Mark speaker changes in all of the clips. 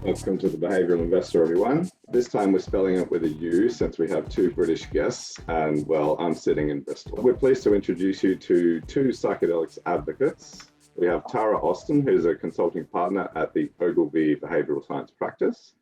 Speaker 1: Welcome to the Behavioural Investor, everyone. This time we're spelling it with a U since we have two British guests and, well, I'm sitting in Bristol. We're pleased to introduce you to two psychedelics advocates. We have Tara Austin, who's a consulting partner at the Ogilvy Behavioural Science Practice,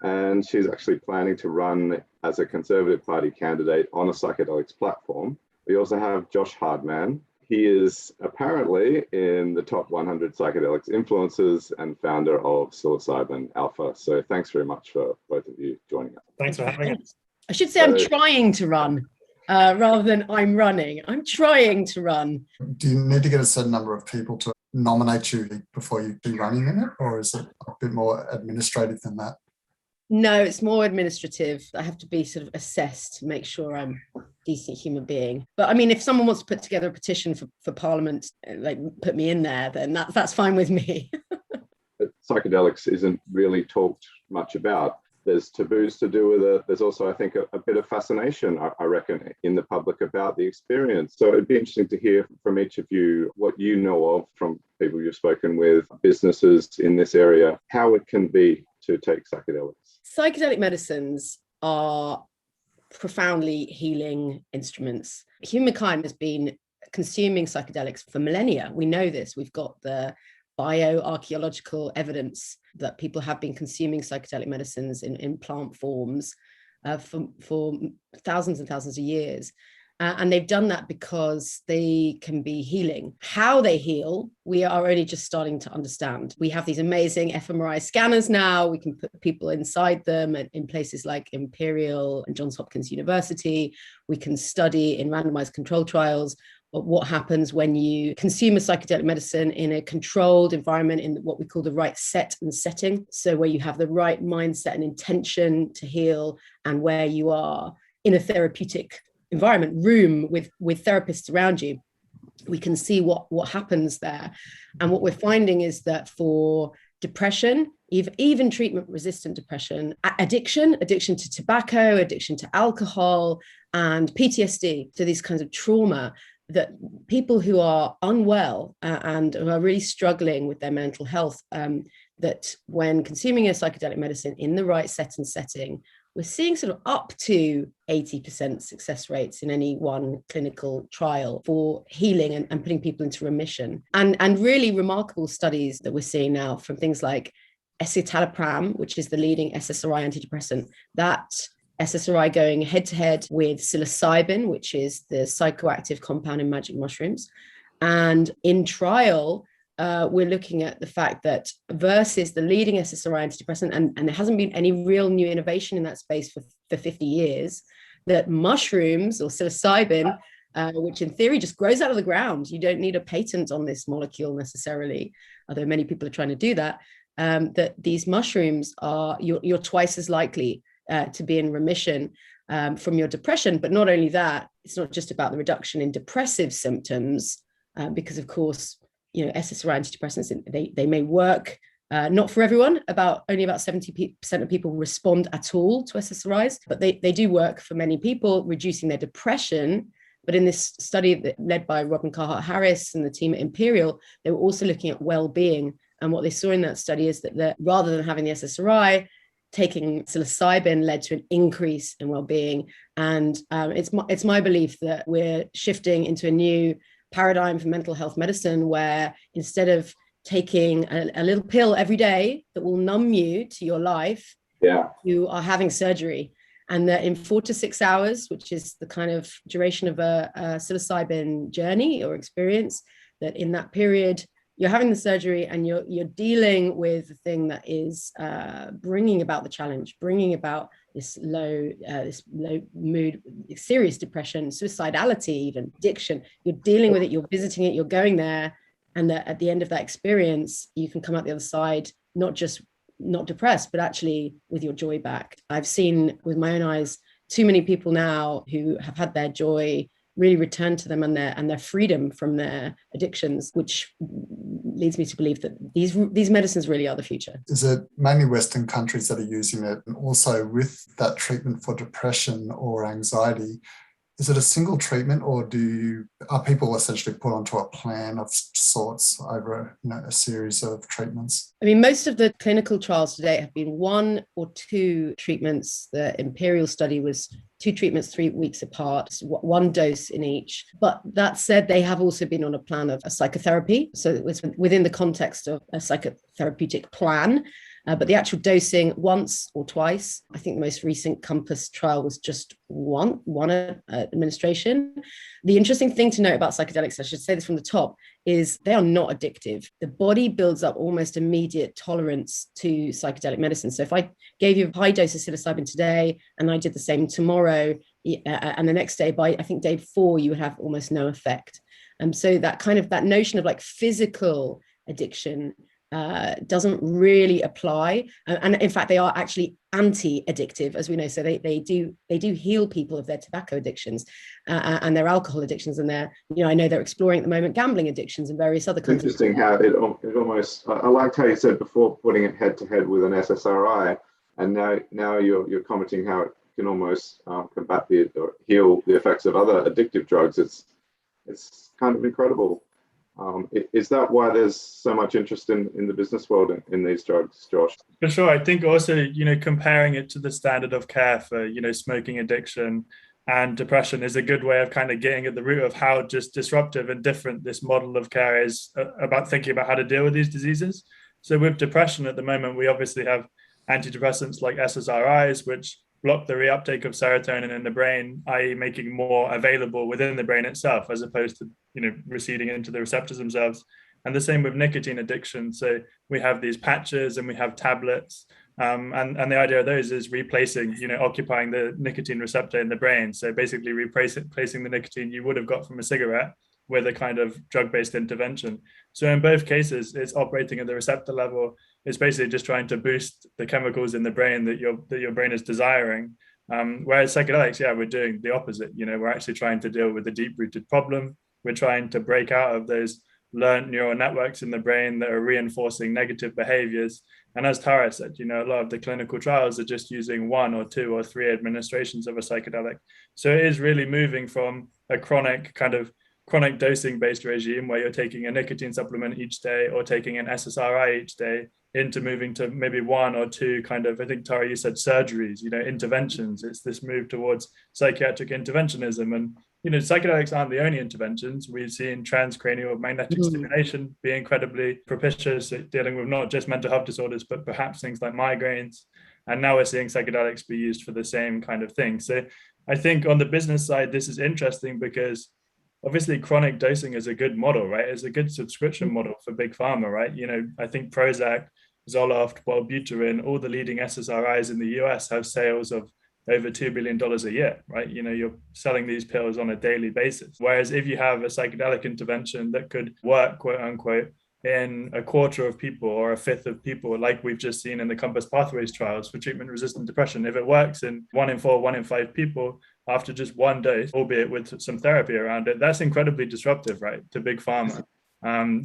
Speaker 1: and she's actually planning to run as a Conservative Party candidate on a psychedelics platform. We also have Josh Hardman. He is apparently in the top 100 psychedelics influencers and founder of Psilocybin Alpha. So thanks very much for both of you joining us.
Speaker 2: Thanks for having us.
Speaker 3: I should say I'm trying to run rather than I'm running. I'm trying to run.
Speaker 2: Do you need to get a certain number of people to nominate you before you be running in it? Or is it a bit more administrative than that?
Speaker 3: No, it's more administrative. I have to be sort of assessed to make sure I'm a decent human being. But I mean, if someone wants to put together a petition for Parliament, like put me in there, then that's fine with me.
Speaker 1: Psychedelics isn't really talked much about. There's taboos to do with it. There's also, I think, a bit of fascination, I reckon, in the public about the experience. So it'd be interesting to hear from each of you what you know of from people you've spoken with, businesses in this area, how it can be to take psychedelics.
Speaker 3: Psychedelic medicines are profoundly healing instruments. Humankind has been consuming psychedelics for millennia. We know this. We've got the bioarchaeological evidence that people have been consuming psychedelic medicines in plant forms for thousands and thousands of years. And they've done that because they can be healing. How they heal, we are only just starting to understand. We have these amazing fMRI scanners now. We can put people inside them in places like Imperial and Johns Hopkins University. We can study in randomized control trials what happens when you consume a psychedelic medicine in a controlled environment in what we call the right set and setting. So where you have the right mindset and intention to heal, and where you are in a therapeutic environment, room with therapists around you, we can see what happens there. And what we're finding is that for depression, even treatment-resistant depression, addiction to tobacco, addiction to alcohol, and PTSD, so these kinds of trauma, that people who are unwell and who are really struggling with their mental health, that when consuming a psychedelic medicine in the right set and setting, we're seeing sort of up to 80% success rates in any one clinical trial for healing and putting people into remission. And really remarkable studies that we're seeing now from things like escitalopram, which is the leading SSRI antidepressant, that SSRI going head-to-head with psilocybin, which is the psychoactive compound in magic mushrooms. And in trial, we're looking at the fact that versus the leading SSRI antidepressant, and there hasn't been any real new innovation in that space for 50 years, that mushrooms or psilocybin, which in theory just grows out of the ground, you don't need a patent on this molecule necessarily, although many people are trying to do that, that these mushrooms are, you're twice as likely to be in remission from your depression. But not only that, it's not just about the reduction in depressive symptoms, because of course, SSRI antidepressants, they may work, not for everyone, only about 70% of people respond at all to SSRIs, but they do work for many people, reducing their depression. But in this study led by Robin Carhart-Harris and the team at Imperial, they were also looking at well-being. And what they saw in that study is that rather than having the SSRI, taking psilocybin led to an increase in well-being. And it's my belief that we're shifting into a new paradigm for mental health medicine, where instead of taking a little pill every day that will numb you to your life, you are having surgery. And that in 4 to 6 hours, which is the kind of duration of a psilocybin journey or experience, that in that period, you're having the surgery and you're dealing with the thing that is bringing about the challenge, bringing about this low mood, serious depression, suicidality, even addiction. You're dealing with it, you're visiting it, you're going there. And that at the end of that experience, you can come out the other side, not depressed, but actually with your joy back. I've seen with my own eyes too many people now who have had their joy really return to them and their freedom from their addictions, which leads me to believe that these medicines really are the future.
Speaker 2: Is it mainly Western countries that are using it? And also with that treatment for depression or anxiety, Is it a single treatment, or are people essentially put onto a plan of sorts over a series of treatments?
Speaker 3: I mean, most of the clinical trials today have been 1 or 2 treatments. The Imperial study was 2 treatments 3 weeks apart, 1 dose in each. But that said, they have also been on a plan of a psychotherapy. So it was within the context of a psychotherapeutic plan. But the actual dosing once or twice, I think the most recent Compass trial was just one administration. The interesting thing to note about psychedelics, I should say this from the top, is they are not addictive. The body builds up almost immediate tolerance to psychedelic medicine. So if I gave you a high dose of psilocybin today and I did the same tomorrow, and the next day, by I think day 4, you would have almost no effect. So that notion of like physical addiction doesn't really apply, and in fact they are actually anti-addictive, as we know. So they do heal people of their tobacco addictions and their alcohol addictions, and I know they're exploring at the moment gambling addictions and various other kinds.
Speaker 1: Interesting how it almost, I liked how you said before, putting it head to head with an SSRI, and now you're commenting how it can almost combat or heal the effects of other addictive drugs. It's kind of incredible. Is that why there's so much interest in the business world in these drugs, Josh?
Speaker 4: For sure. I think also, comparing it to the standard of care for, smoking addiction and depression is a good way of kind of getting at the root of how just disruptive and different this model of care is about thinking about how to deal with these diseases. So with depression at the moment, we obviously have antidepressants like SSRIs, which block the reuptake of serotonin in the brain, i.e. making more available within the brain itself, as opposed to, receding into the receptors themselves. And the same with nicotine addiction. So we have these patches and we have tablets. And the idea of those is replacing, occupying the nicotine receptor in the brain. So basically replacing the nicotine you would have got from a cigarette with a kind of drug-based intervention. So in both cases, it's operating at the receptor level. It's basically just trying to boost the chemicals in the brain that your brain is desiring. Whereas psychedelics, we're doing the opposite. We're actually trying to deal with a deep-rooted problem. We're trying to break out of those learned neural networks in the brain that are reinforcing negative behaviors. And as Tara said, a lot of the clinical trials are just using 1 or 2 or 3 administrations of a psychedelic. So it is really moving from a chronic dosing based regime where you're taking a nicotine supplement each day or taking an SSRI each day into moving to maybe 1 or 2 kind of, I think Tara, you said surgeries, interventions. It's this move towards psychiatric interventionism. And, psychedelics aren't the only interventions. We've seen transcranial magnetic stimulation be incredibly propitious at dealing with not just mental health disorders, but perhaps things like migraines. And now we're seeing psychedelics be used for the same kind of thing. So I think on the business side, this is interesting because obviously chronic dosing is a good model, right? It's a good subscription model for big pharma, right? I think Prozac, Zoloft, Wellbutrin, all the leading SSRIs in the US have sales of over $2 billion a year, right? You're selling these pills on a daily basis. Whereas if you have a psychedelic intervention that could work, quote unquote, in a quarter of people or a fifth of people, like we've just seen in the Compass Pathways trials for treatment-resistant depression, if it works in 1 in 4, 1 in 5 people after just 1 dose, albeit with some therapy around it, that's incredibly disruptive, right, to big pharma.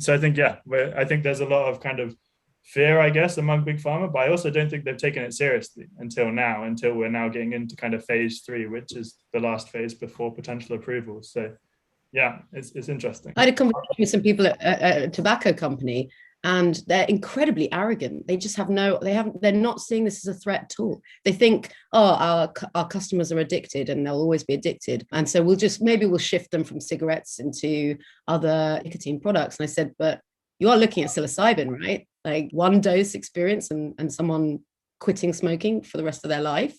Speaker 4: So I think, I think there's a lot of kind of fear, I guess, among big pharma, but I also don't think they've taken it seriously until we're now getting into kind of phase 3, which is the last phase before potential approval. So it's interesting.
Speaker 3: I had a conversation with some people at a tobacco company, and they're incredibly arrogant. They just they're not seeing this as a threat at all. They think, our customers are addicted and they'll always be addicted. And so we'll shift them from cigarettes into other nicotine products. And I said, but you are looking at psilocybin, right? Like 1 dose experience and someone quitting smoking for the rest of their life.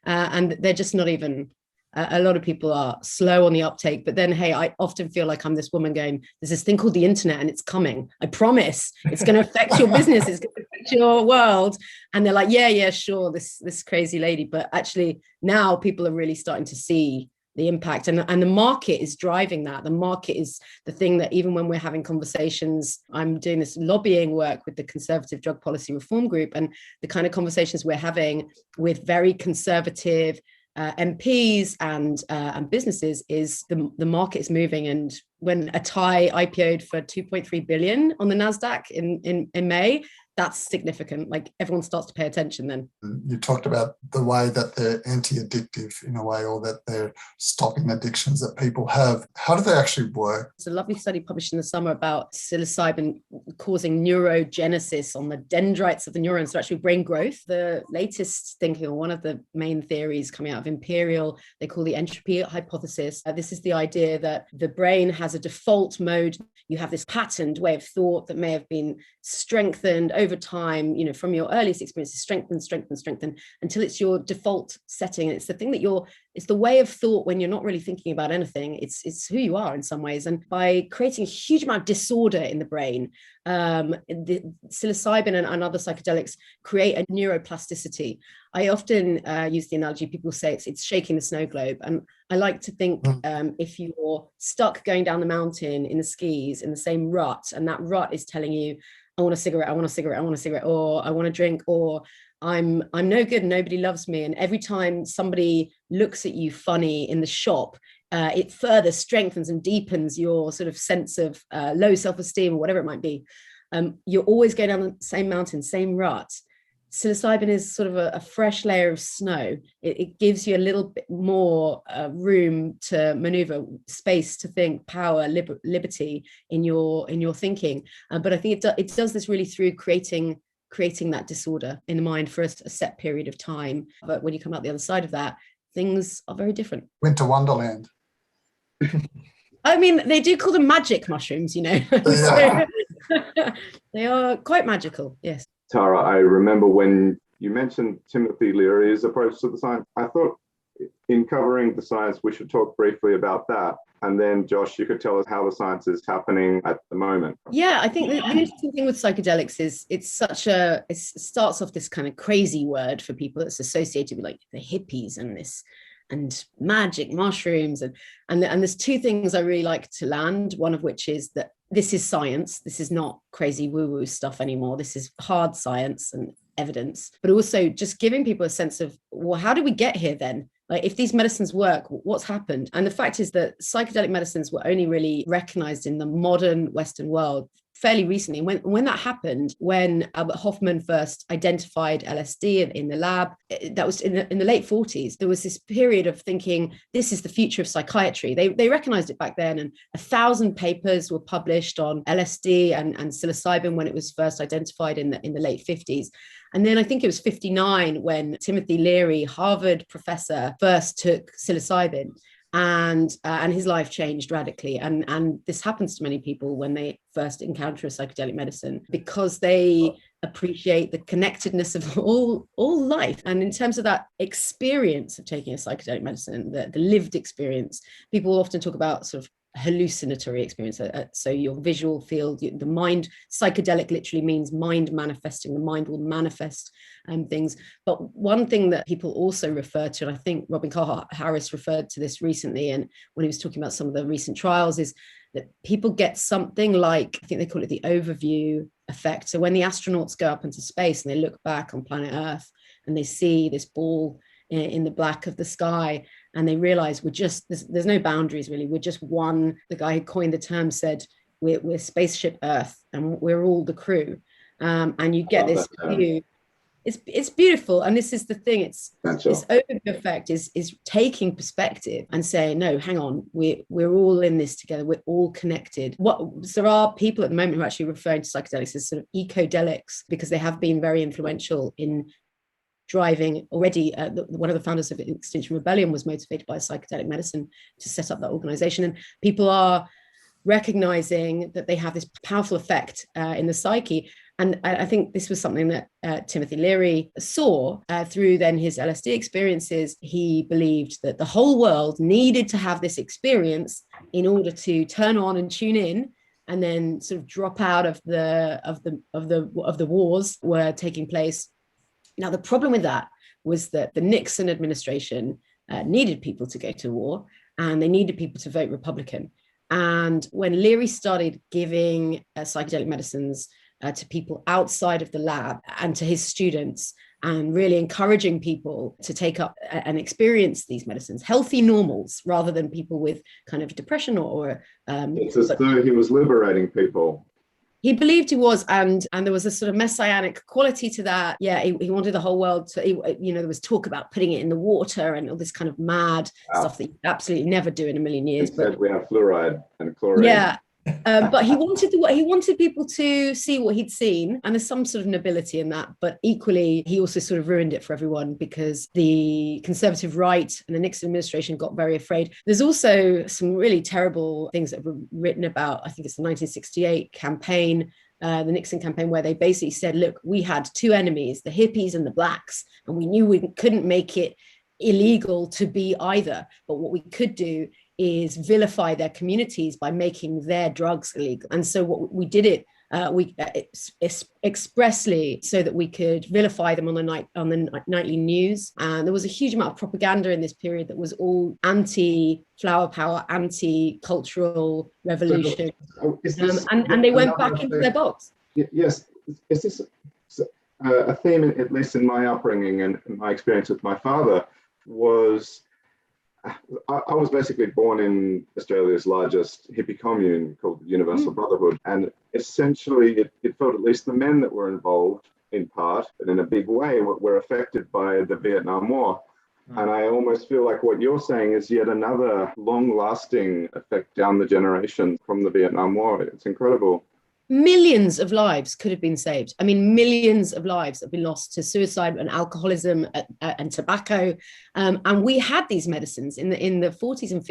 Speaker 3: And they're just not even, a lot of people are slow on the uptake. But then, hey, I often feel like I'm this woman going, there's this thing called the internet and it's coming. I promise it's going to affect your business. It's going to affect your world. And they're like, yeah, sure, this crazy lady. But actually now people are really starting to see the impact, and the market is driving that. The market is the thing that even when we're having conversations, I'm doing this lobbying work with the Conservative Drug Policy Reform Group, and the kind of conversations we're having with very conservative MPs and businesses is the market is moving. And when Atai IPO'd for 2.3 billion on the NASDAQ in May, that's significant. Like everyone starts to pay attention then.
Speaker 2: You talked about the way that they're anti-addictive in a way, or that they're stopping addictions that people have. How do they actually work?
Speaker 3: It's a lovely study published in the summer about psilocybin causing neurogenesis on the dendrites of the neurons, so actually brain growth. The latest thinking, or one of the main theories coming out of Imperial, they call the entropy hypothesis. This is the idea that the brain has a default mode. You have this patterned way of thought that may have been strengthened over time, from your earliest experiences, strengthened until it's your default setting. It's the thing that it's the way of thought when you're not really thinking about anything. It's who you are in some ways. And by creating a huge amount of disorder in the brain, the psilocybin and other psychedelics create a neuroplasticity. I often use the analogy, people say it's shaking the snow globe. And I like to think if you're stuck going down the mountain in the skis in the same rut, and that rut is telling you, I want a cigarette, or I want a drink, or I'm no good, nobody loves me. And every time somebody looks at you funny in the shop, it further strengthens and deepens your sort of sense of low self-esteem or whatever it might be. You're always going down the same mountain, same rut. Psilocybin is sort of a fresh layer of snow. It gives you a little bit more room to maneuver, space to think, power, liberty in your thinking. But I think it does this really through creating that disorder in the mind for a set period of time. But when you come out the other side of that, things are very different.
Speaker 2: Winter Wonderland.
Speaker 3: I mean, they do call them magic mushrooms, Yeah. So, they are quite magical, yes.
Speaker 1: Tara, I remember when you mentioned Timothy Leary's approach to the science. I thought in covering the science, we should talk briefly about that. And then, Josh, you could tell us how the science is happening at the moment.
Speaker 3: Yeah, I think the interesting thing with psychedelics is it starts off this kind of crazy word for people that's associated with like the hippies and magic mushrooms. And there's two things I really like to land, one of which is that this is science. This is not crazy woo-woo stuff anymore. This is hard science and evidence, but also just giving people a sense of, well, how did we get here then? Like, if these medicines work, what's happened? And the fact is that psychedelic medicines were only really recognized in the modern Western world fairly recently. When that happened, when Albert Hofmann first identified LSD in the lab, that was in the late 40s. There was this period of thinking, this is the future of psychiatry. They recognized it back then, and 1,000 papers were published on LSD and psilocybin when it was first identified in the late 50s. And then I think it was 59 when Timothy Leary, Harvard professor, first took psilocybin. And his life changed radically. And this happens to many people when they first encounter a psychedelic medicine, because they appreciate the connectedness of all life. And in terms of that experience of taking a psychedelic medicine, the lived experience, people often talk about sort of hallucinatory experience. So your visual field, the mind, psychedelic literally means mind manifesting. The mind will manifest things. But one thing that people also refer to, and I think Robin Carhart Harris referred to this recently, and when he was talking about some of the recent trials, is that people get something like, I think they call it the overview effect. So when the astronauts go up into space and they look back on planet Earth and they see this ball in the black of the sky, and they realize there's no boundaries really. We're just one. The guy who coined the term said, we're spaceship Earth and we're all the crew. And you get this view. It's beautiful. And this is the thing. This overview effect is taking perspective and saying, no, hang on, we're all in this together. We're all connected. There are people at the moment who are actually referring to psychedelics as sort of ecodelics, because they have been very influential in driving already. One of the founders of Extinction Rebellion was motivated by psychedelic medicine to set up that organization. And people are recognizing that they have this powerful effect in the psyche. And I think this was something that Timothy Leary saw through then his LSD experiences. He believed that the whole world needed to have this experience in order to turn on and tune in, and then sort of drop out of the wars were taking place. Now, the problem with that was that the Nixon administration needed people to go to war, and they needed people to vote Republican. And when Leary started giving psychedelic medicines to people outside of the lab and to his students, and really encouraging people to take up and experience these medicines, healthy normals, rather than people with kind of depression or
Speaker 1: it's as though he was liberating people.
Speaker 3: He believed he was, and there was a sort of messianic quality to that. Yeah, he wanted the whole world to, there was talk about putting it in the water and all this kind of mad stuff that you absolutely never do in a million years.
Speaker 1: Instead, we have fluoride and chlorine.
Speaker 3: Yeah. But he wanted people to see what he'd seen, and there's some sort of nobility in that. But equally, he also sort of ruined it for everyone because the conservative right and the Nixon administration got very afraid. There's also some really terrible things that were written about. I think it's the 1968 campaign, the Nixon campaign, where they basically said, look, we had two enemies, the hippies and the blacks, and we knew we couldn't make it illegal to be either. But what we could do is vilify their communities by making their drugs illegal. And so what we did it, expressly so that we could vilify them on the nightly news. And there was a huge amount of propaganda in this period that was all anti-flower power, anti-cultural revolution. And they went back into their box.
Speaker 1: Yes. Is this a theme, at least in my upbringing and my experience with my father, was I was basically born in Australia's largest hippie commune called the Universal Brotherhood. And essentially it felt, at least the men that were involved in part, but in a big way, were affected by the Vietnam War. And I almost feel like what you're saying is yet another long-lasting effect down the generation from the Vietnam War. It's incredible.
Speaker 3: Millions of lives could have been saved. I mean, millions of lives have been lost to suicide and alcoholism and tobacco. And we had these medicines in the 40s and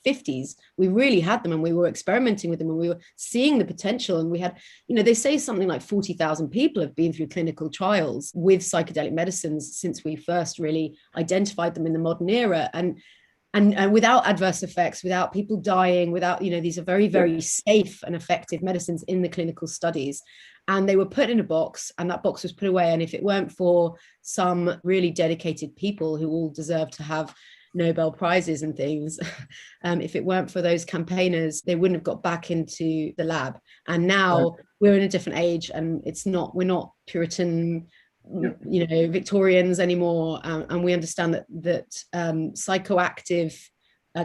Speaker 3: 50s. We really had them, and we were experimenting with them, and we were seeing the potential. And we had, they say something like 40,000 people have been through clinical trials with psychedelic medicines since we first really identified them in the modern era. And without adverse effects, without people dying, without, these are very, very safe and effective medicines in the clinical studies. And they were put in a box, and that box was put away. And if it weren't for some really dedicated people who all deserve to have Nobel Prizes and things, if it weren't for those campaigners, they wouldn't have got back into the lab. And now we're in a different age, and we're not Puritan, Victorians anymore, and we understand that psychoactive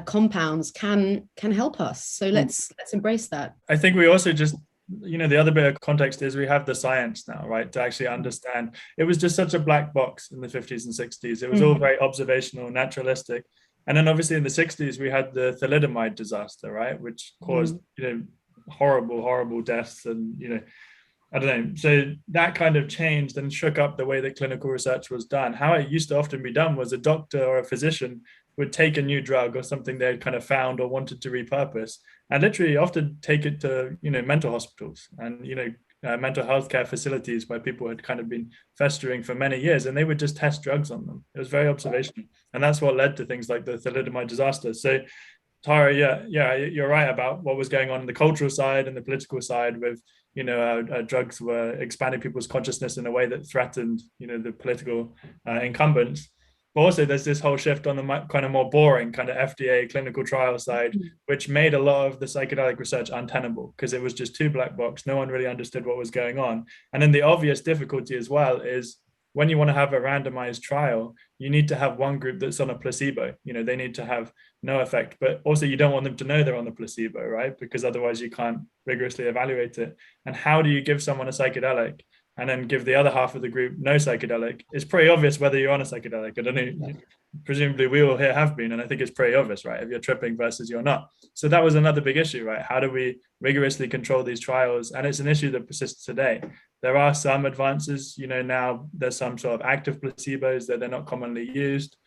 Speaker 3: compounds can help us. So let's embrace that.
Speaker 4: I think we also just, the other bit of context is we have the science now, right, to actually understand. It was just such a black box in the 50s and 60s. It was all very observational, naturalistic. And then obviously in the 60s, we had the thalidomide disaster, right, which caused, horrible deaths and, I don't know. So that kind of changed and shook up the way that clinical research was done. How it used to often be done was a doctor or a physician would take a new drug or something they had kind of found or wanted to repurpose, and literally often take it to, mental hospitals and, mental health care facilities where people had kind of been festering for many years, and they would just test drugs on them. It was very observational. And that's what led to things like the thalidomide disaster. So Tara, yeah, you're right about what was going on the cultural side and the political side with, drugs were expanding people's consciousness in a way that threatened, the political incumbents. But also there's this whole shift on the kind of more boring kind of FDA clinical trial side, which made a lot of the psychedelic research untenable because it was just too black box. No one really understood what was going on. And then the obvious difficulty as well is when you want to have a randomized trial, you need to have one group that's on a placebo. They need to have no effect, but also you don't want them to know they're on the placebo, right? Because otherwise you can't rigorously evaluate it. And how do you give someone a psychedelic and then give the other half of the group no psychedelic? It's pretty obvious whether you're on a psychedelic. I don't know, presumably we all here have been, and I think it's pretty obvious, right? If you're tripping versus you're not. So that was another big issue, right? How do we rigorously control these trials? And it's an issue that persists today. There are some advances, now there's some sort of active placebos that they're not commonly used.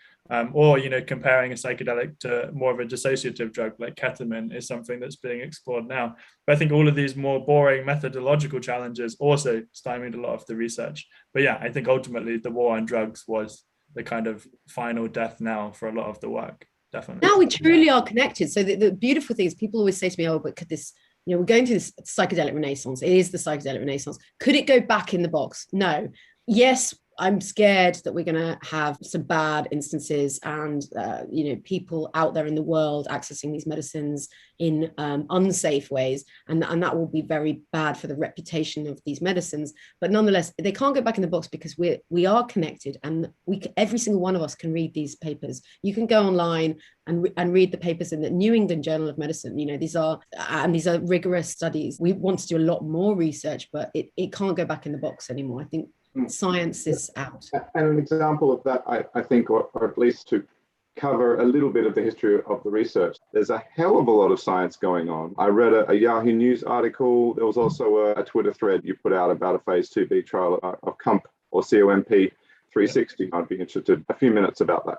Speaker 4: Or comparing a psychedelic to more of a dissociative drug like ketamine is something that's being explored now. But I think all of these more boring methodological challenges also stymied a lot of the research. But yeah, I think ultimately the war on drugs was the kind of final death knell for a lot of the work, definitely.
Speaker 3: Now we truly are connected. So the beautiful thing is people always say to me, oh, but could this, we're going through this psychedelic renaissance. It is the psychedelic renaissance. Could it go back in the box? No. Yes, I'm scared that we're going to have some bad instances and, people out there in the world accessing these medicines in unsafe ways. And that will be very bad for the reputation of these medicines. But nonetheless, they can't go back in the box because we are connected, and every single one of us can read these papers. You can go online and read the papers in the New England Journal of Medicine. These are rigorous studies. We want to do a lot more research, but it can't go back in the box anymore. I think science is out.
Speaker 1: And an example of that, I think, or at least to cover a little bit of the history of the research, there's a hell of a lot of science going on. I read a Yahoo News article. There was also a Twitter thread you put out about a phase 2B trial of COMP or COMP 360. I'd be interested a few minutes about that.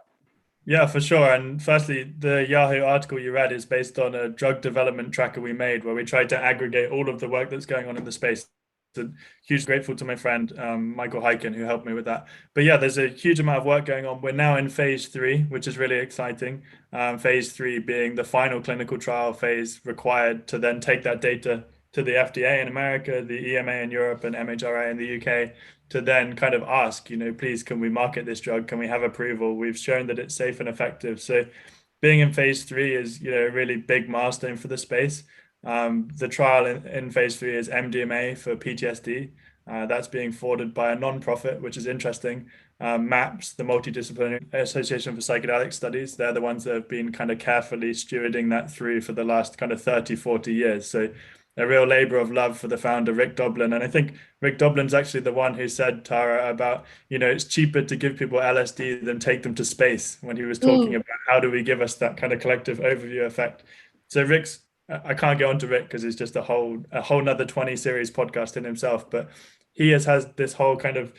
Speaker 4: Yeah, for sure. And firstly, the Yahoo article you read is based on a drug development tracker we made where we tried to aggregate all of the work that's going on in the space. So huge grateful to my friend Michael Heiken, who helped me with that. But yeah, there's a huge amount of work going on. We're now in phase 3, which is really exciting. Phase 3 being the final clinical trial phase required to then take that data to the FDA in America, the EMA in Europe, and MHRA in the UK, to then kind of ask, please, can we market this drug? Can we have approval? We've shown that it's safe and effective. So being in phase 3 is, a really big milestone for the space. The trial in phase 3 is MDMA for PTSD. That's being forwarded by a non-profit, which is interesting. MAPS, the Multidisciplinary Association for Psychedelic Studies, they're the ones that have been kind of carefully stewarding that through for the last kind of 30, 40 years. So a real labor of love for the founder, Rick Doblin. And I think Rick Doblin's actually the one who said, Tara, about, it's cheaper to give people LSD than take them to space, when he was talking about how do we give us that kind of collective overview effect. So I can't get onto Rick because it's just a whole nother 20 series podcast in himself, but he has this whole kind of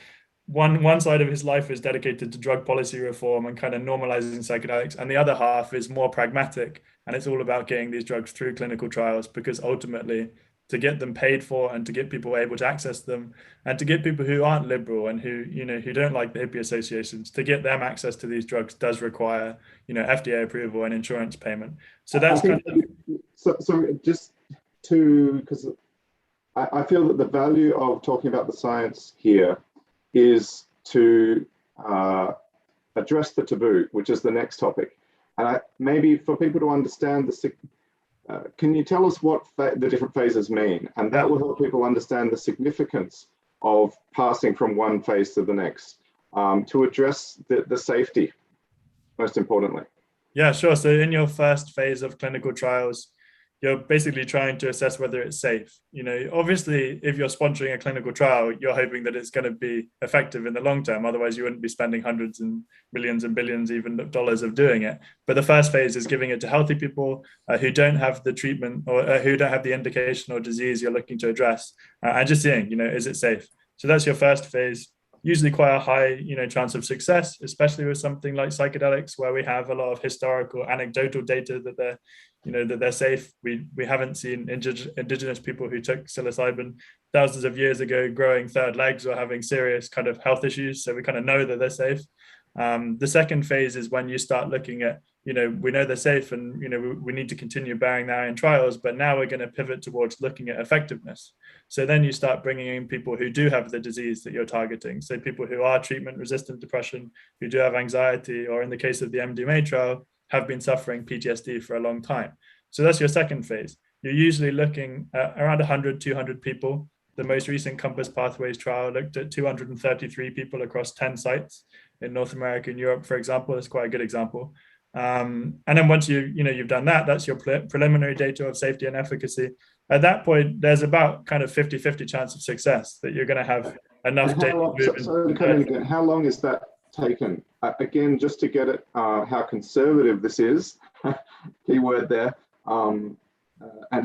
Speaker 4: one side of his life is dedicated to drug policy reform and kind of normalizing psychedelics, and the other half is more pragmatic, and it's all about getting these drugs through clinical trials, because ultimately to get them paid for and to get people able to access them, and to get people who aren't liberal and who don't like the hippie associations, to get them access to these drugs does require FDA approval and insurance payment. So that's kind of
Speaker 1: so just to, because I feel that the value of talking about the science here is to address the taboo, which is the next topic. And maybe for people to understand can you tell us what the different phases mean? And that will help people understand the significance of passing from one phase to the next, to address the safety, most importantly.
Speaker 4: Yeah, sure. So in your first phase of clinical trials, you're basically trying to assess whether it's safe. Obviously, if you're sponsoring a clinical trial, you're hoping that it's going to be effective in the long term. Otherwise, you wouldn't be spending hundreds and millions and billions even of dollars of doing it. But the first phase is giving it to healthy people who don't have the treatment or who don't have the indication or disease you're looking to address, and just seeing, is it safe? So that's your first phase. Usually quite a high, chance of success, especially with something like psychedelics, where we have a lot of historical, anecdotal data that they're safe. We haven't seen indigenous people who took psilocybin thousands of years ago growing third legs or having serious kind of health issues. So we kind of know that they're safe. The second phase is when you start looking at, we know they're safe and, we need to continue bearing that in trials, but now we're going to pivot towards looking at effectiveness. So then you start bringing in people who do have the disease that you're targeting. So people who are treatment-resistant depression, who do have anxiety, or in the case of the MDMA trial, have been suffering PTSD for a long time. So that's your second phase. You're usually looking at around 100, 200 people. The most recent Compass Pathways trial looked at 233 people across 10 sites in North America and Europe, for example. That's quite a good example. And then once you've done that, that's your preliminary data of safety and efficacy. At that point, there's about kind of 50-50 chance of success that you're going to have enough data.
Speaker 1: How long is that taken? Again, just to get it, how conservative this is, key word there, and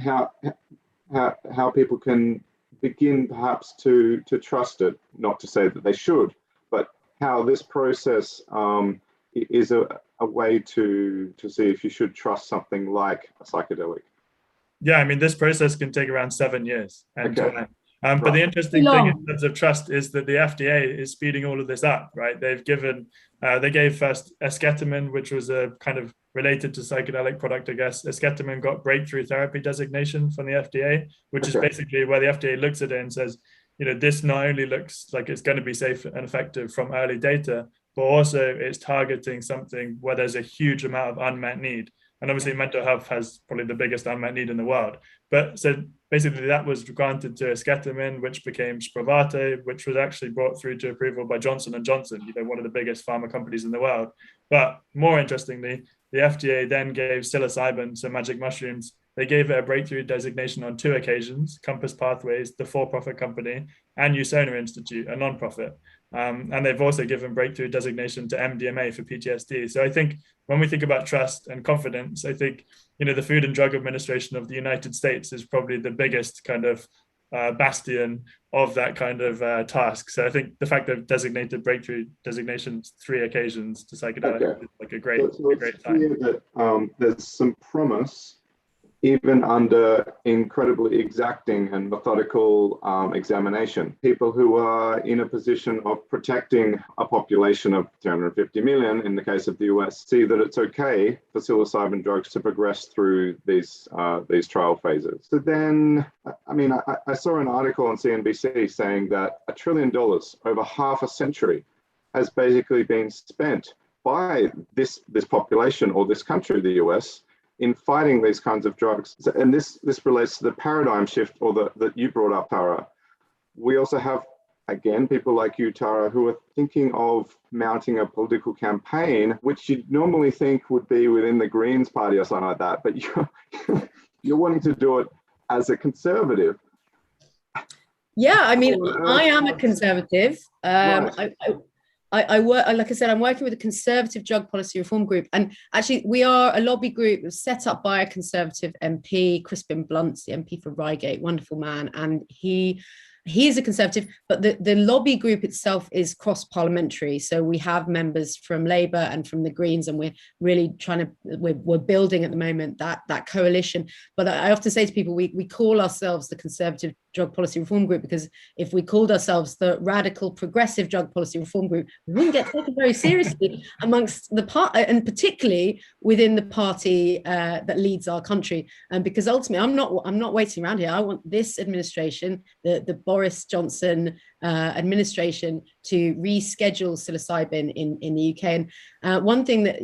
Speaker 1: how people can begin perhaps to trust it, not to say that they should, but how this process is a way to see if you should trust something like a psychedelic.
Speaker 4: Yeah, I mean, this process can take around 7 years.
Speaker 1: Okay.
Speaker 4: But the interesting thing in terms of trust is that the FDA is speeding all of this up, right? They gave first esketamine, which was a kind of related to psychedelic product, I guess. Esketamine got breakthrough therapy designation from the FDA, which is basically where the FDA looks at it and says, this not only looks like it's going to be safe and effective from early data, but also it's targeting something where there's a huge amount of unmet need. And obviously mental health has probably the biggest unmet need in the world. But so basically that was granted to esketamine, which became Spravato, which was actually brought through to approval by Johnson & Johnson, one of the biggest pharma companies in the world. But more interestingly, the FDA then gave psilocybin, so magic mushrooms, they gave it a breakthrough designation on 2 occasions: Compass Pathways, the for-profit company, and Usona Institute, a non-profit. And they've also given breakthrough designation to MDMA for PTSD. So I think when we think about trust and confidence, I think, the Food and Drug Administration of the United States is probably the biggest kind of bastion of that kind of task. So I think the fact that designated breakthrough designations 3 occasions to psychedelics is like a great sign.
Speaker 1: That there's some promise even under incredibly exacting and methodical examination. People who are in a position of protecting a population of 250 million, in the case of the US, see that it's okay for psilocybin drugs to progress through these trial phases. So then, I saw an article on CNBC saying that $1 trillion over half a century has basically been spent by this population or this country, the US, in fighting these kinds of drugs. And this relates to the paradigm shift that you brought up, Tara. We also have, again, people like you, Tara, who are thinking of mounting a political campaign, which you'd normally think would be within the Greens party or something like that, but you're wanting to do it as a conservative.
Speaker 3: Yeah, I am a conservative. Right. I work, like I said, I'm working with a conservative drug policy reform group. And actually, we are a lobby group set up by a conservative MP, Crispin Blunt's the MP for Reigate, wonderful man. And he is a conservative, but the lobby group itself is cross-parliamentary. So we have members from Labour and from the Greens, and we're really we're building at the moment that coalition. But I often say to people, we call ourselves the Conservative Drug Policy Reform Group, because if we called ourselves the Radical Progressive Drug Policy Reform Group, we wouldn't get taken very seriously amongst the party, and particularly within the party that leads our country. And because ultimately, I'm not waiting around here. I want this administration, the Boris Johnson administration, to reschedule psilocybin in the UK. And one thing that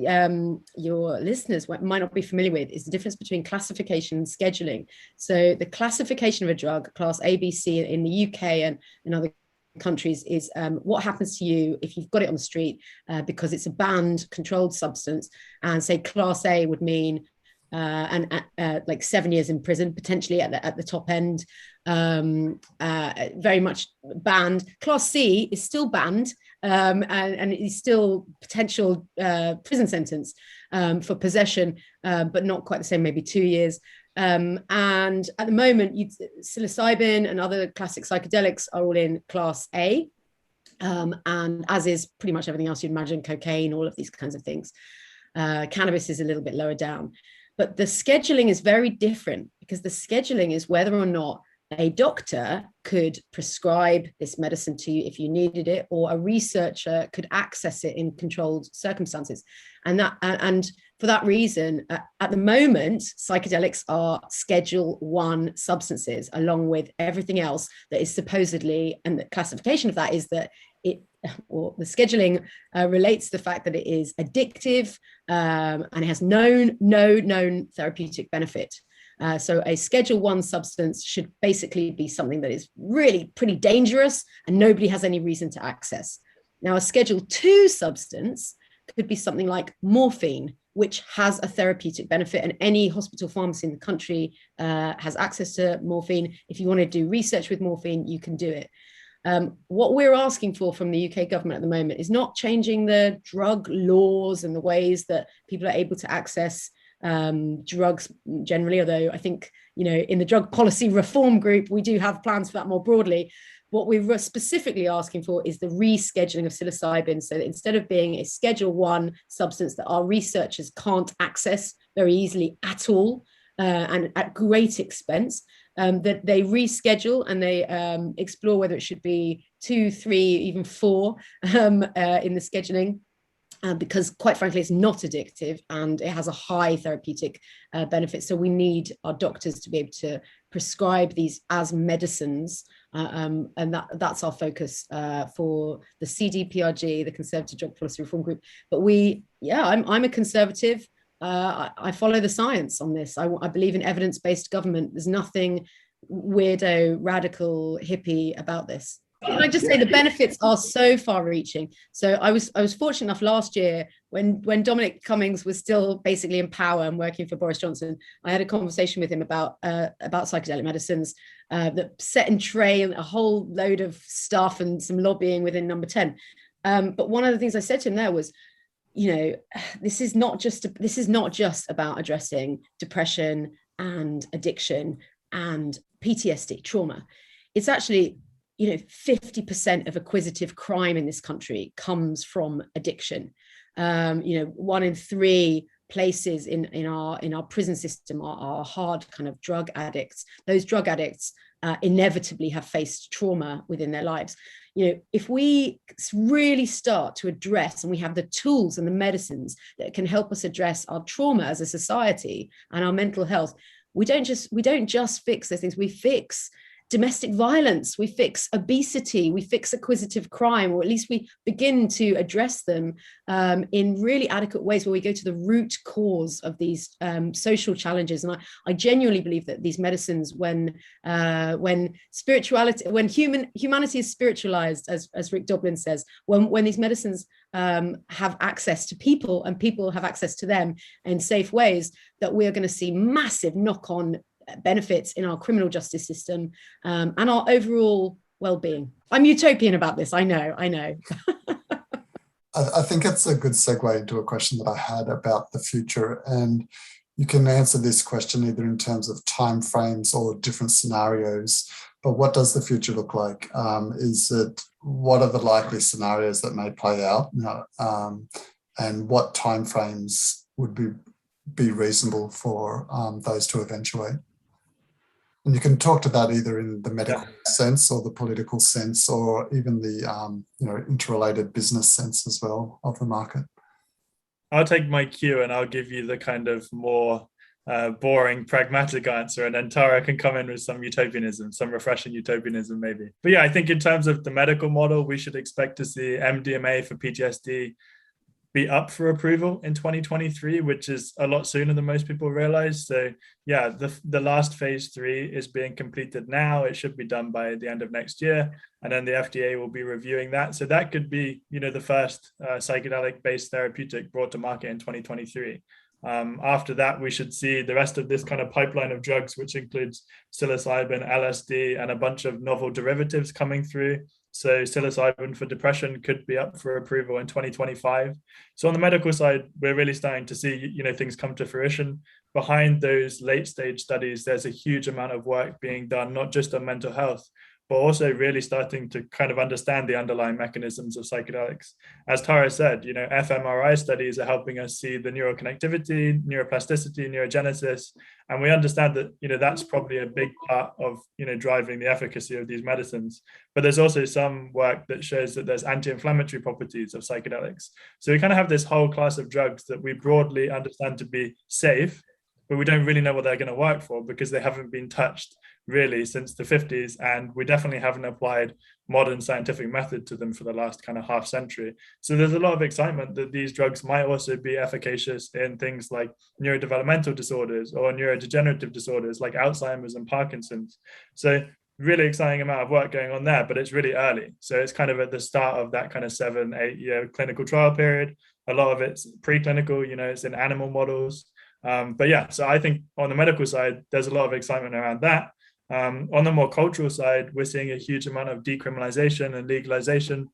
Speaker 3: your listeners might not be familiar with is the difference between classification and scheduling. So the classification of a drug, class A, B, C in the UK and in other countries, is what happens to you if you've got it on the street because it's a banned controlled substance. And say class A would mean like 7 years in prison, potentially at the top end, very much banned. Class C is still banned, and it's still potential prison sentence for possession, but not quite the same, maybe 2 years. And at the moment, psilocybin and other classic psychedelics are all in class A, and as is pretty much everything else you'd imagine, cocaine, all of these kinds of things. Cannabis is a little bit lower down. But the scheduling is very different, because the scheduling is whether or not a doctor could prescribe this medicine to you if you needed it, or a researcher could access it in controlled circumstances. And for that reason, at the moment, psychedelics are Schedule 1 substances, along with everything else that is supposedly, and the classification of that is that the scheduling relates to the fact that it is addictive, and it has no known therapeutic benefit. So a Schedule 1 substance should basically be something that is really pretty dangerous and nobody has any reason to access. Now, a Schedule 2 substance could be something like morphine, which has a therapeutic benefit, and any hospital pharmacy in the country has access to morphine. If you want to do research with morphine, you can do it. What we're asking for from the UK government at the moment is not changing the drug laws and the ways that people are able to access drugs generally, although I think, in the drug policy reform group, we do have plans for that more broadly. What we're specifically asking for is the rescheduling of psilocybin, so that instead of being a Schedule 1 substance that our researchers can't access very easily at all, and at great expense, that they reschedule and they explore whether it should be 2, 3, even 4 in the scheduling. Because quite frankly, it's not addictive and it has a high therapeutic benefit. So we need our doctors to be able to prescribe these as medicines. And that's our focus for the CDPRG, the Conservative Drug Policy Reform Group. But I'm a conservative. I follow the science on this. I believe in evidence-based government. There's nothing weirdo, radical, hippie about this. Can I just say the benefits are so far-reaching? So I was fortunate enough last year when Dominic Cummings was still basically in power and working for Boris Johnson. I had a conversation with him about psychedelic medicines that set in train a whole load of stuff and some lobbying within Number 10. But one of the things I said to him there was, this is not just about addressing depression and addiction and PTSD, trauma. It's actually 50% of acquisitive crime in this country comes from addiction. 1 in 3 places in our prison system are hard kind of drug addicts. Those drug addicts inevitably have faced trauma within their lives. If we really start to address, and we have the tools and the medicines that can help us address our trauma as a society and our mental health, we don't just fix those things. We fix domestic violence, we fix obesity, we fix acquisitive crime, or at least we begin to address them in really adequate ways where we go to the root cause of these social challenges. And I genuinely believe that these medicines, when humanity is spiritualized, as Rick Doblin says, when these medicines have access to people and people have access to them in safe ways, that we are going to see massive knock-on benefits in our criminal justice system and our overall well-being. I'm utopian about this, I know.
Speaker 2: I think it's a good segue into a question that I had about the future, and you can answer this question either in terms of timeframes or different scenarios. But what does the future look like? What are the likely scenarios that may play out, and what timeframes would be reasonable for those to eventuate? And you can talk to that either in the medical sense or the political sense, or even the interrelated business sense as well of the market.
Speaker 4: I'll take my cue and I'll give you the kind of more boring, pragmatic answer, and then Tara can come in with some utopianism, some refreshing utopianism maybe. But I think in terms of the medical model, we should expect to see MDMA for PTSD be up for approval in 2023, which is a lot sooner than most people realize. So the last phase 3 is being completed now. It should be done by the end of next year, and then the FDA will be reviewing that. So that could be the first psychedelic-based therapeutic brought to market in 2023. After that, we should see the rest of this kind of pipeline of drugs, which includes psilocybin, LSD, and a bunch of novel derivatives coming through. So psilocybin for depression could be up for approval in 2025. So on the medical side, we're really starting to see, things come to fruition. Behind those late stage studies, there's a huge amount of work being done, not just on mental health, but also really starting to kind of understand the underlying mechanisms of psychedelics. As Tara said, fMRI studies are helping us see the neuroconnectivity, neuroplasticity, neurogenesis, and we understand that, that's probably a big part of, driving the efficacy of these medicines. But there's also some work that shows that there's anti-inflammatory properties of psychedelics. So we kind of have this whole class of drugs that we broadly understand to be safe, but we don't really know what they're going to work for because they haven't been touched really since the 50s, and we definitely haven't applied modern scientific method to them for the last kind of half century. So there's a lot of excitement that these drugs might also be efficacious in things like neurodevelopmental disorders or neurodegenerative disorders like Alzheimer's and Parkinson's. So really exciting amount of work going on there, but it's really early. So it's kind of at the start of that kind of 7-8 year clinical trial period. A lot of it's preclinical, it's in animal models. So I think on the medical side, there's a lot of excitement around that. On the more cultural side, we're seeing a huge amount of decriminalization and legalization.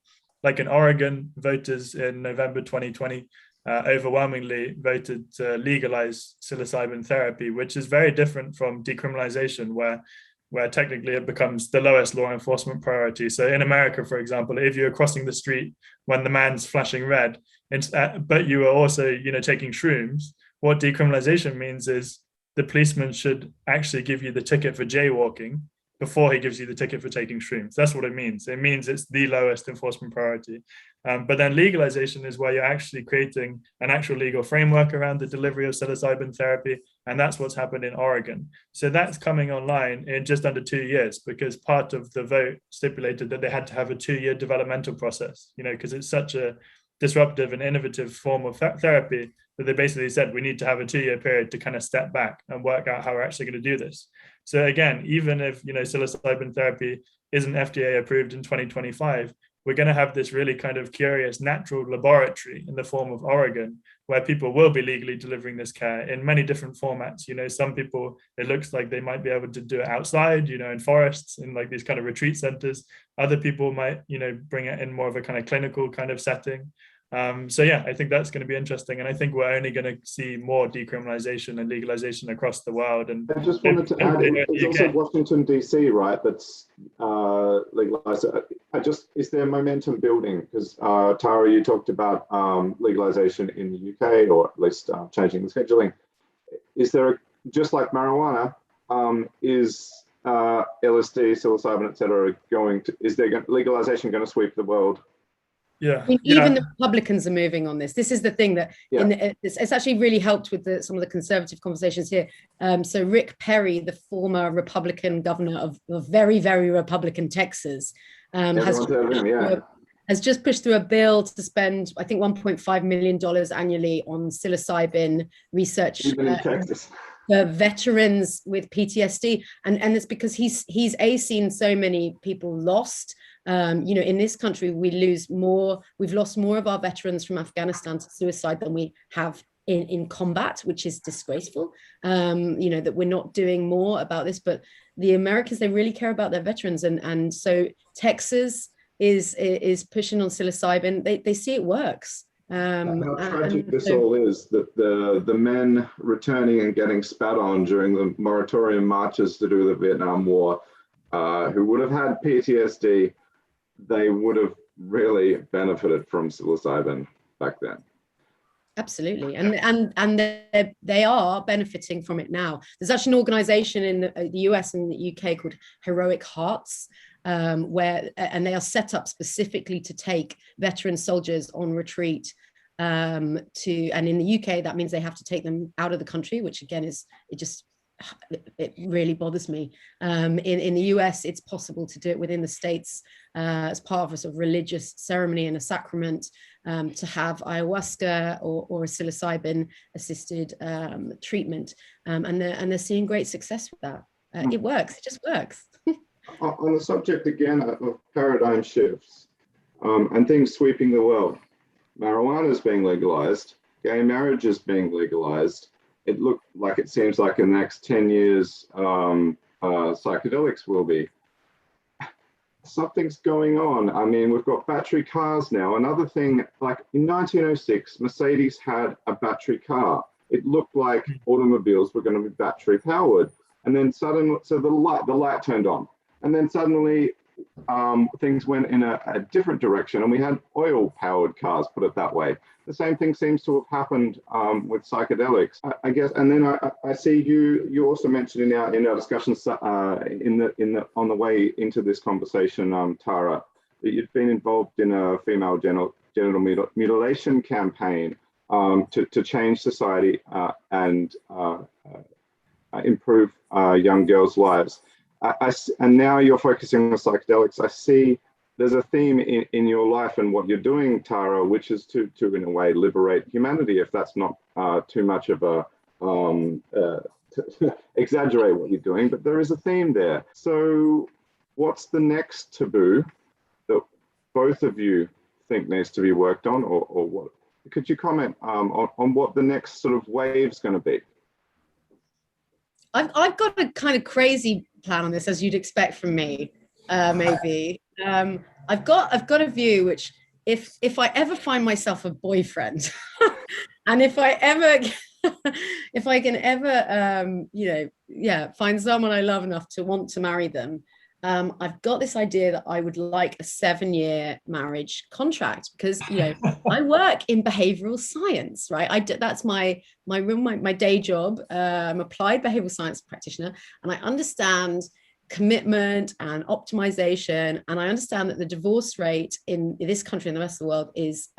Speaker 4: Like in Oregon, voters in November 2020 overwhelmingly voted to legalize psilocybin therapy, which is very different from decriminalization, where technically it becomes the lowest law enforcement priority. So in America, for example, if you're crossing the street when the man's flashing red, but you are also taking shrooms, what decriminalization means is the policeman should actually give you the ticket for jaywalking, before he gives you the ticket for taking shrooms. That's what it means. It means it's the lowest enforcement priority. But then legalization is where you're actually creating an actual legal framework around the delivery of psilocybin therapy. And that's what's happened in Oregon. So that's coming online in just under 2 years, because part of the vote stipulated that they had to have a 2-year developmental process, because it's such a disruptive and innovative form of therapy that they basically said we need to have a 2-year period to kind of step back and work out how we're actually going to do this. So again, even if psilocybin therapy isn't FDA approved in 2025, we're going to have this really kind of curious natural laboratory in the form of Oregon, where people will be legally delivering this care in many different formats. Some people, it looks like they might be able to do it outside, in forests, in like these kind of retreat centers. Other people might, bring it in more of a kind of clinical kind of setting. So yeah, I think that's going to be interesting. And I think we're only going to see more decriminalization and legalization across the world. And
Speaker 1: I just wanted to add, it's also Washington, DC, right? That's legalized. Is there momentum building? Because Tara, you talked about legalization in the UK, or at least changing the scheduling. Is there, just like marijuana, is LSD, psilocybin, et cetera, legalization going to sweep the world?
Speaker 4: Yeah.
Speaker 3: Even the Republicans are moving on this. This is the thing that it's actually really helped with some of the conservative conversations here. So Rick Perry, the former Republican governor of very, very Republican Texas, has just pushed through a bill to spend, I think, $1.5 million annually on psilocybin research.
Speaker 1: Even in Texas.
Speaker 3: For veterans with PTSD, and it's because he's seen so many people lost. In this country, we've lost more of our veterans from Afghanistan to suicide than we have in combat, which is disgraceful. That we're not doing more about this, but the Americans, they really care about their veterans, and so Texas is pushing on psilocybin. They see it works.
Speaker 1: How tragic this all is, that the men returning and getting spat on during the moratorium marches to do the Vietnam War, who would have had PTSD, they would have really benefited from psilocybin back then.
Speaker 3: Absolutely, and they are benefiting from it now. There's actually an organization in the US and the UK called Heroic Hearts, and they are set up specifically to take veteran soldiers on retreat and in the UK that means they have to take them out of the country, which again it really bothers me. In the US, it's possible to do it within the states as part of a sort of religious ceremony and a sacrament, to have ayahuasca or a psilocybin assisted treatment, and they're seeing great success with that. It works. It just works.
Speaker 1: On the subject again of paradigm shifts and things sweeping the world, marijuana is being legalized, gay marriage is being legalized. It seems like in the next 10 years, psychedelics will be. Something's going on. I mean, we've got battery cars now. Another thing, like in 1906, Mercedes had a battery car. It looked like automobiles were going to be battery powered. And then suddenly, so the light turned on. And then suddenly things went in a different direction, and we had oil-powered cars, put it that way. The same thing seems to have happened with psychedelics, I guess. And then I see you also mentioned in our discussions on the way into this conversation, Tara, that you've been involved in a female genital mutilation campaign to change society and improve young girls' lives. And now you're focusing on psychedelics. I see there's a theme in your life and what you're doing, Tara, which is to in a way liberate humanity, if that's not too much of a exaggerate what you're doing, but there is a theme there. So what's the next taboo that both of you think needs to be worked on, or what? Could you comment on what the next sort of wave's going to be?
Speaker 3: I've got a kind of crazy plan on this, as you'd expect from me, maybe. I've got a view which, if I ever find myself a boyfriend, and if I can ever, find someone I love enough to want to marry them, I've got this idea that I would like a 7-year marriage contract, because I work in behavioral science, right? That's my day job. I'm applied behavioral science practitioner, and I understand commitment and optimization. And I understand that the divorce rate in this country and the rest of the world is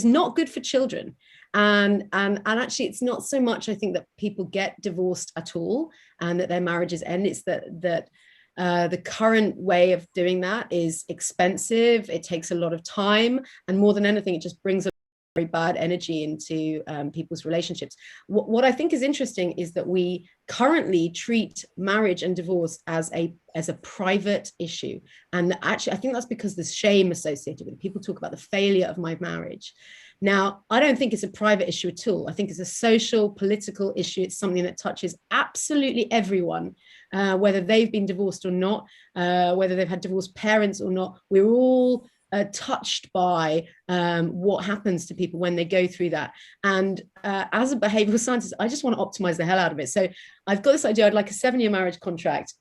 Speaker 3: not good for children. And actually, it's not so much, I think, that people get divorced at all and that their marriages end. It's that the current way of doing that is expensive. It takes a lot of time, and more than anything, it just brings a very bad energy into people's relationships. What I think is interesting is that we currently treat marriage and divorce as a private issue, and actually I think that's because there's shame associated with it. People talk about the failure of my marriage. Now, I don't think it's a private issue at all. I think it's a social, political issue. It's something that touches absolutely everyone, whether they've been divorced or not, whether they've had divorced parents or not. We're all touched by what happens to people when they go through that. And as a behavioral scientist, I just want to optimize the hell out of it. So I've got this idea. I'd like a 7-year marriage contract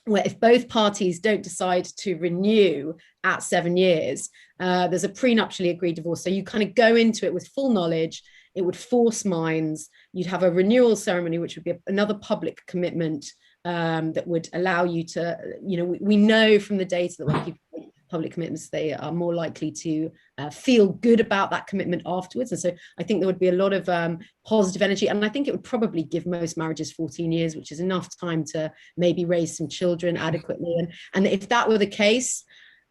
Speaker 3: where if both parties don't decide to renew at 7 years, there's a prenuptially agreed divorce. So you kind of go into it with full knowledge. It would force minds. You'd have a renewal ceremony, which would be another public commitment that would allow you to, we know from the data that when people make public commitments, they are more likely to feel good about that commitment afterwards. And so I think there would be a lot of positive energy. And I think it would probably give most marriages 14 years, which is enough time to maybe raise some children adequately. And if that were the case,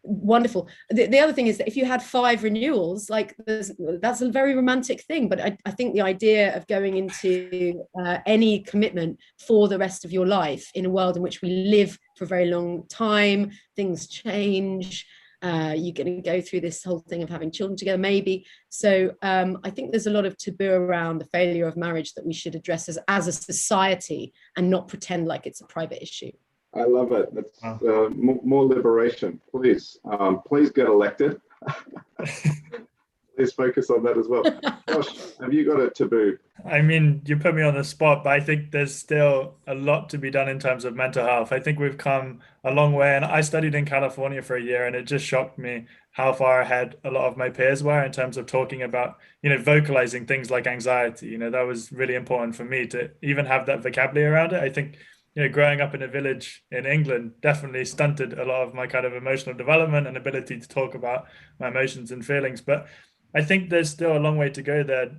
Speaker 3: wonderful. The other thing is that if you had 5 renewals, like that's a very romantic thing. But I think the idea of going into any commitment for the rest of your life in a world in which we live for a very long time, things change. You're going to go through this whole thing of having children together, maybe. So I think there's a lot of taboo around the failure of marriage that we should address as a society and not pretend like it's a private issue.
Speaker 1: I love it. That's more liberation. Please get elected. Please focus on that as well. Josh, have you got a taboo?
Speaker 4: I mean, you put me on the spot, but I think there's still a lot to be done in terms of mental health. I think we've come a long way, and I studied in California for a year, and it just shocked me how far ahead a lot of my peers were in terms of talking about, vocalizing things like anxiety. That was really important for me to even have that vocabulary around it. I think growing up in a village in England definitely stunted a lot of my kind of emotional development and ability to talk about my emotions and feelings. But I think there's still a long way to go there.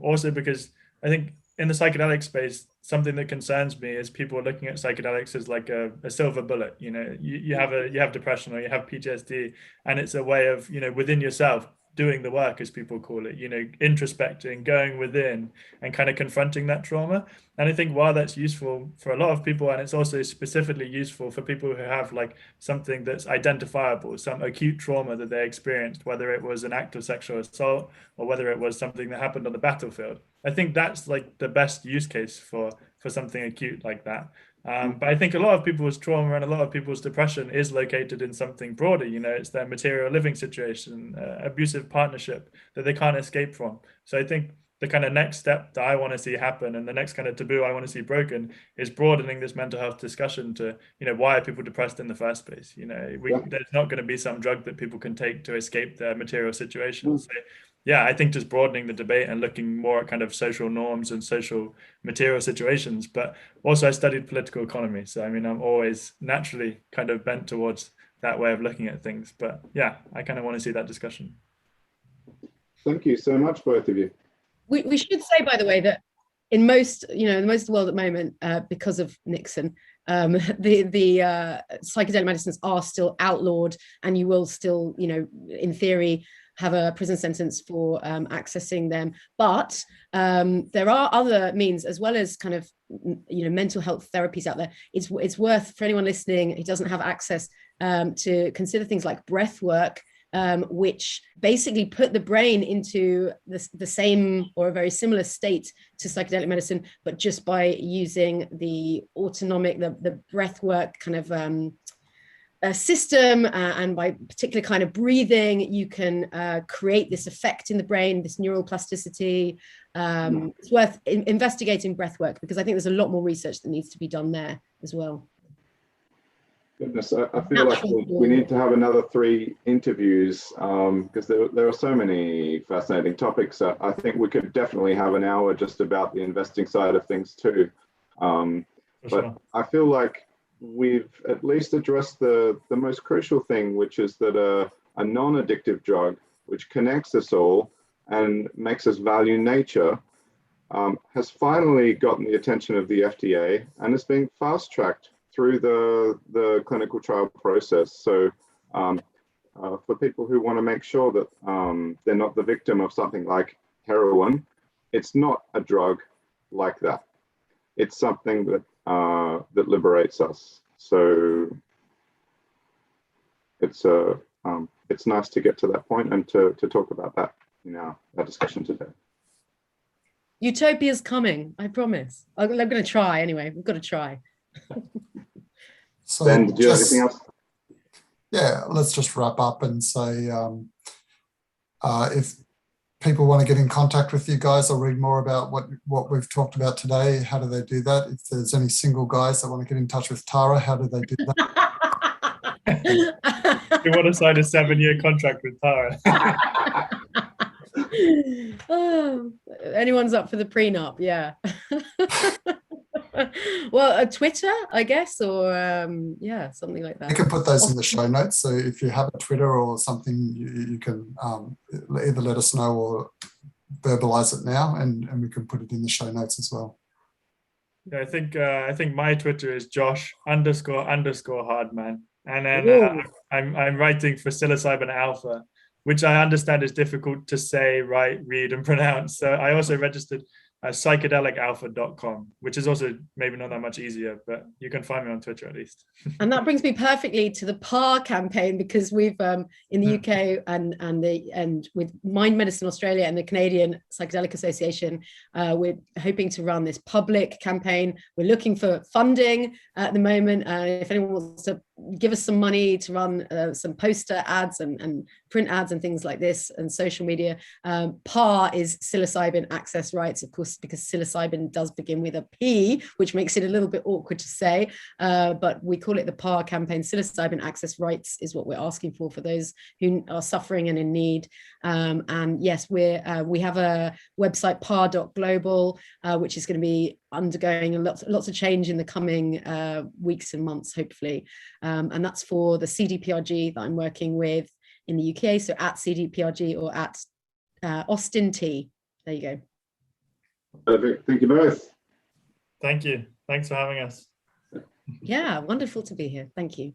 Speaker 4: Also because I think in the psychedelic space, something that concerns me is people looking at psychedelics as like a silver bullet. You have depression or you have PTSD, and it's a way of, within yourself, doing the work, as people call it, introspecting, going within and kind of confronting that trauma. And I think while that's useful for a lot of people, and it's also specifically useful for people who have like something that's identifiable, some acute trauma that they experienced, whether it was an act of sexual assault or whether it was something that happened on the battlefield, I think that's like the best use case for something acute like that. But I think a lot of people's trauma and a lot of people's depression is located in something broader. It's their material living situation, abusive partnership that they can't escape from. So I think the kind of next step that I want to see happen, and the next kind of taboo I want to see broken, is broadening this mental health discussion to, why are people depressed in the first place? There's not going to be some drug that people can take to escape their material situation. So, yeah, I think just broadening the debate and looking more at kind of social norms and social material situations. But also I studied political economy. So, I mean, I'm always naturally kind of bent towards that way of looking at things. But yeah, I kind of want to see that discussion.
Speaker 1: Thank you so much, both of you.
Speaker 3: We should say, by the way, that in most, in most of the world at the moment, because of Nixon, the psychedelic medicines are still outlawed, and you will still, in theory, have a prison sentence for accessing them. But there are other means, as well as kind of, mental health therapies out there. It's worth, for anyone listening who doesn't have access, to consider things like breath work, which basically put the brain into the same or a very similar state to psychedelic medicine, but just by using the autonomic, the breath work kind of system, and by particular kind of breathing, you can create this effect in the brain, this neural plasticity. It's worth investigating breath work, because I think there's a lot more research that needs to be done there as well.
Speaker 1: Goodness, I feel like we need to have another 3 interviews, because there are so many fascinating topics. I think we could definitely have an hour just about the investing side of things too. But sure. I feel like we've at least addressed the most crucial thing, which is that a non-addictive drug, which connects us all and makes us value nature, has finally gotten the attention of the FDA and is being fast-tracked through the clinical trial process. So for people who want to make sure that they're not the victim of something like heroin, it's not a drug like that. It's something that that liberates us. So it's nice to get to that point and to talk about that in our discussion today.
Speaker 3: Utopia's coming, I promise. I'm going to try anyway. We've got to try.
Speaker 2: So
Speaker 1: Ben, did you have anything else?
Speaker 2: Yeah, let's just wrap up and say if people want to get in contact with you guys or read more about what we've talked about today, how do they do that? If there's any single guys that want to get in touch with Tara, how do they do that?
Speaker 4: We want to sign a 7-year contract with Tara.
Speaker 3: Oh, anyone's up for the prenup? Yeah. Well, Twitter, I guess, or yeah, something like that.
Speaker 2: You can put those in the show notes. So if you have a Twitter or something, you can either let us know or verbalize it now, and we can put it in the show notes as well.
Speaker 4: Yeah, I think my Twitter is Josh__Hardman, and then I'm writing for psilocybin alpha, which I understand is difficult to say, write, read, and pronounce. So I also registered psychedelicalpha.com, which is also maybe not that much easier, but you can find me on Twitter at least.
Speaker 3: And that brings me perfectly to the PAR campaign, because we've in the UK and with Mind Medicine Australia and the Canadian Psychedelic Association, we're hoping to run this public campaign. We're looking for funding at the moment. If anyone wants to give us some money to run some poster ads and print ads and things like this and social media. PAR is psilocybin access rights, of course, because psilocybin does begin with a P, which makes it a little bit awkward to say, but we call it the PAR campaign. Psilocybin access rights is what we're asking for those who are suffering and in need. And yes, we have a website, par.global, which is going to be undergoing lots of change in the coming weeks and months, hopefully. And that's for the CDPRG that I'm working with in the UK. So at CDPRG or at Austin T. There you go.
Speaker 1: Perfect. Thank you both.
Speaker 4: Thank you. Thanks for having us.
Speaker 3: Yeah, wonderful to be here. Thank you.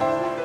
Speaker 3: you.